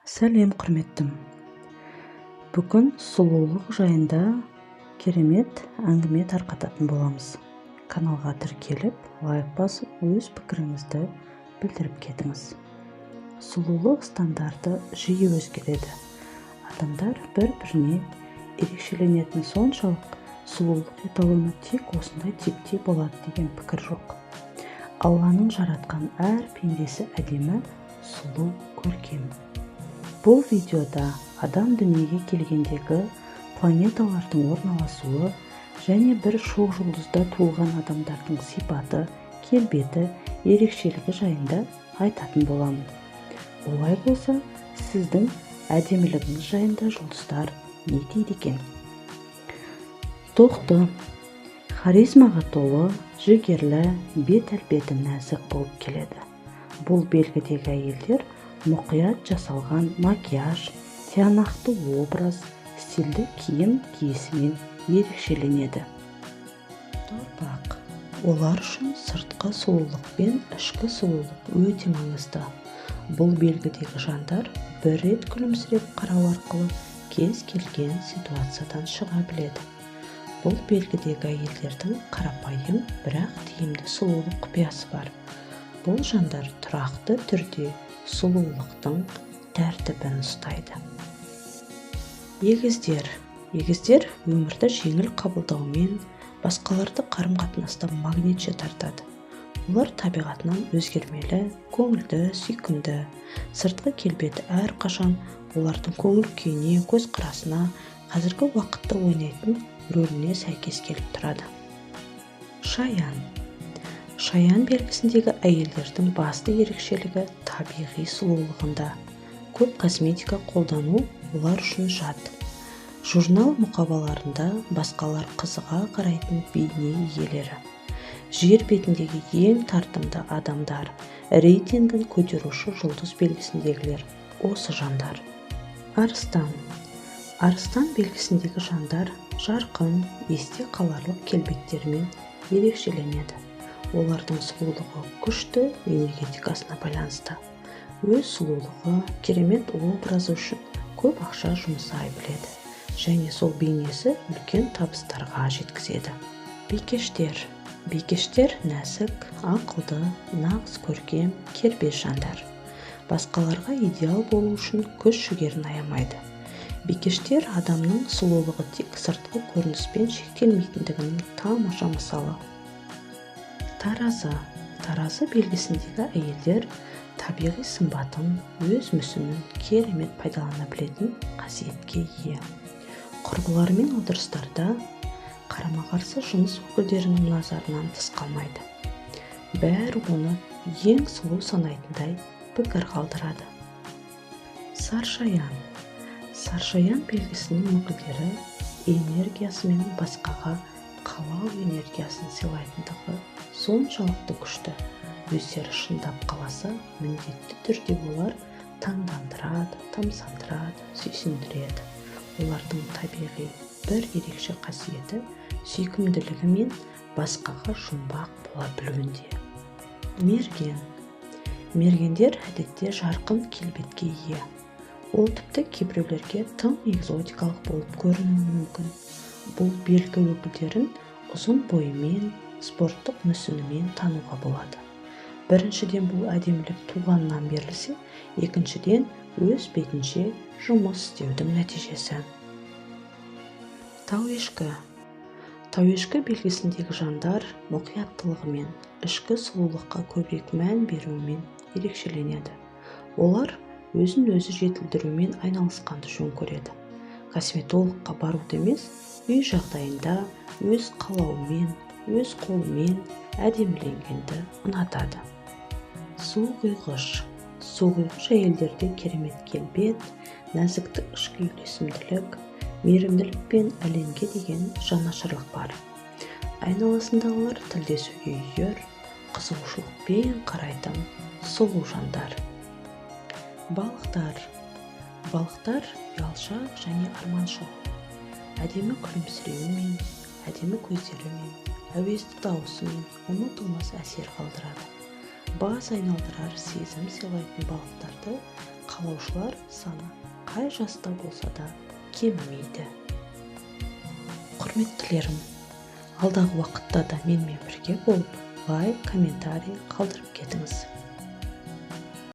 Сәлем құрметтім. Бүгін сұлулық жайында керемет әңгіме тарқататын боламыз. Каналға тіркеліп, лайк басып, өз пікіріңізді білдіріп кетіңіз. Сұлулық стандарты жиі өзгереді. Адамдар бір-біріне ерекшеленетін соншалық сұлулық эталоны тек осындай типте болады деген пікір жоқ. Алланың жаратқан әр пендесі әдемі, сұлу, көркем. Бұл видеода адам дүниеге келгендегі планеталардың орналасуы және бір шоқжұлдызда туылған адамдардың сипаты, келбеті, ерекшелігі жайында айтатын боламын. Олай болса, сіздің әдемілігіңіз жайында жұлдыздар не дейді екен? Тоқты, харизмаға толы, жігерлі, бет-әлпеті нәзік болып келеді. Бұл белгідегі әйелдер мұқият жасалған макияж, тиянақты образ, стильді киім киісімен ерекшеленеді. Торпақ. Олар үшін сыртқы сұлулық пен ішкі сұлулық өте маңызды. Бұл белгідегі жандар бір рет күлімсіреп қарау арқылы кез келген ситуациядан шыға біледі. Бұл белгідегі әйелдердің қарапайым, бірақ тиімді сұлулық құпиясы бар. Бұл жандар тұрақты түрде сұлулықтың тәртібін ұстайды. Егіздер. Егіздер өмірді жеңіл қабылдаумен басқаларды қарым-қатынаста магнитше тартады. Олар табиғатынан өзгермелі, көңілді, сүйкімді. Сыртқы келбеті әрқашан олардың көңіл күйіне, көзқарасына, қазіргі уақытта ойнайтын рөліне сәйкес келіп тұрады. Шаян. Шаян белгісіндегі әйелдердің басты ерекшелігі табиғи сұлулығында. Көп косметика қолдану олар үшін жат. Журнал мұқабаларында басқалар қызыға қарайтын бейне иелері. Жер бетіндегі ең тартымды адамдар, рейтингін көтеруші жұлдыз белгісіндегілер осы жандар. Арыстан. Арыстан белгісіндегі жандар жарқын, есте қаларлық келбеттермен ерекшеленеді. Олардың сұлулығы күшті энергетикасына байланысты. Өз сұлулығы, керемет образы үшін көп ақша жұмсай біледі және сол бейнесі үлкен табыстарға жеткізеді. Бикештер. Бикештер нәзік, ақылды, нағыз көркем, кербез жандар. Басқаларға идеал болу үшін күш-жігерін аямайды. Бикештер адамның сұлулығы тек сыртқы көрініспен шектелмейтіндігінің тамаша мысалы. Таразы. Таразы белгісіндегі әйелдер табиғи сымбатын, өз мүсінін керемет пайдалана білетін қасиетке ие. Құрбыларымен отырыстарда қарама-қарсы жыныс өкілдерінің назарынан тыс қалмайды. Бәрі оны ең сұлу санайтындай пікір қалдырады. Саршаян. Саршаян белгісінің өкілдері энергиясымен басқаға қалау энергиясын сыйлайтындығы соншалықты күшті. Өздері шындап қаласа, міндетті түрде олар таңдандырады, тамсандырады, сүйсіндіреді. Олардың табиғи бір ерекше қасиеті сүйкімділігі мен басқаға жұмбақ бола білуінде. Мерген. Мергендер әдетте жарқын келбетке ие. Ол тіпті кейбіреулерге тым экзотикалық болып көрінуі мүмкін. Бұл белгі өкілдерін ұзын бойымен, спорттық мүсінімен тануға болады. Біріншіден бұл әдемілік туғаннан берілсе, екіншіден өз бетінше жұмыс істеудің нәтижесі. Тауешкі. Тауешкі белгісіндегі жандар мұқияттылығымен, ішкі сұлулыққа көбірек мән беруімен ерекшеленеді. Олар өзін-өзі жетілдірумен айналысқанды жөн көреді. Косметологқа баруды емес, үй жағдайында өз қалауымен, өз қолымен әдеміленгенді ұнатады. Суқұйғыш. Суқұйғыш әйелдерде керемет келбет, нәзіктік ішкі үйлесімділік, мейірімділік пен әлемге деген жанашырлық бар. Айналасындағылар тілдесуге үйір, қызығушылықпен қарайтын сұлу жандар. Балықтар. Балықтар ұялшақ және арманшыл. Әдемі күлімсіреуімен, әдемі көздерімен, әуезді дауысымен ұмытылмас әсер қалдырады. Бас айналдырар сезім сыйлайтын балықтарды қалаушылар саны қай жаста болса да кемімейді. Құрметтілерім, алдағы уақытта да менімен бірге болып, лайк, комментарий қалдырып кетіңіз.